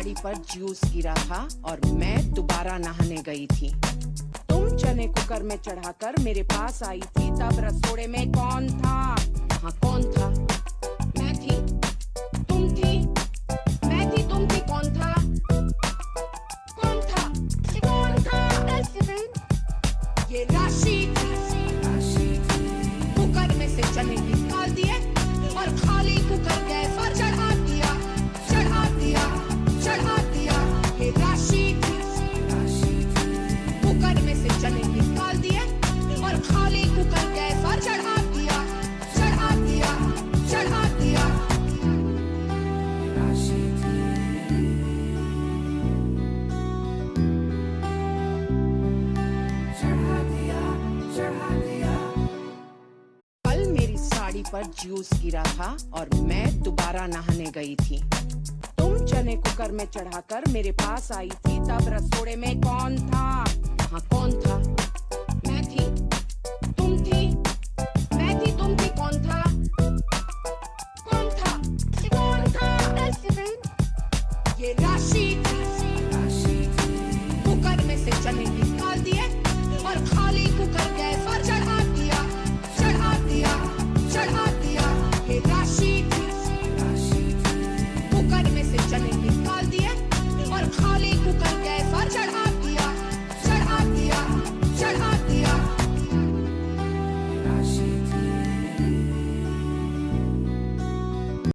साड़ी पर जूस गिरा था और मैं दोबारा नहाने गई थी। तुम चने कुकर में चढ़ाकर मेरे पास आई थी, तब रसोड़े में कौन था? हाँ कौन था? मैं थी, तुम थी, मैं थी, तुम थी, कौन था? कौन था? कौन था? ये राशि कुकर में से चने निकाल दिए और खाली कुकर गैस पर चढ़ा दिया, चढ़ा दिया, चढ़ा दिया। ये राशि कुकर में से चने निकाल दिए और खाली कुकर गैस पर चढ़ा दिया, चढ़ा दिया, चढ़ा दिया। कल मेरी साड़ी पर जूस गिरा था और मैं दोबारा नहाने गई थी। तुम चने कुकर में चढ़ाकर मेरे पास आई थी, तब रसोड़े में कौन था? हाँ कौन था?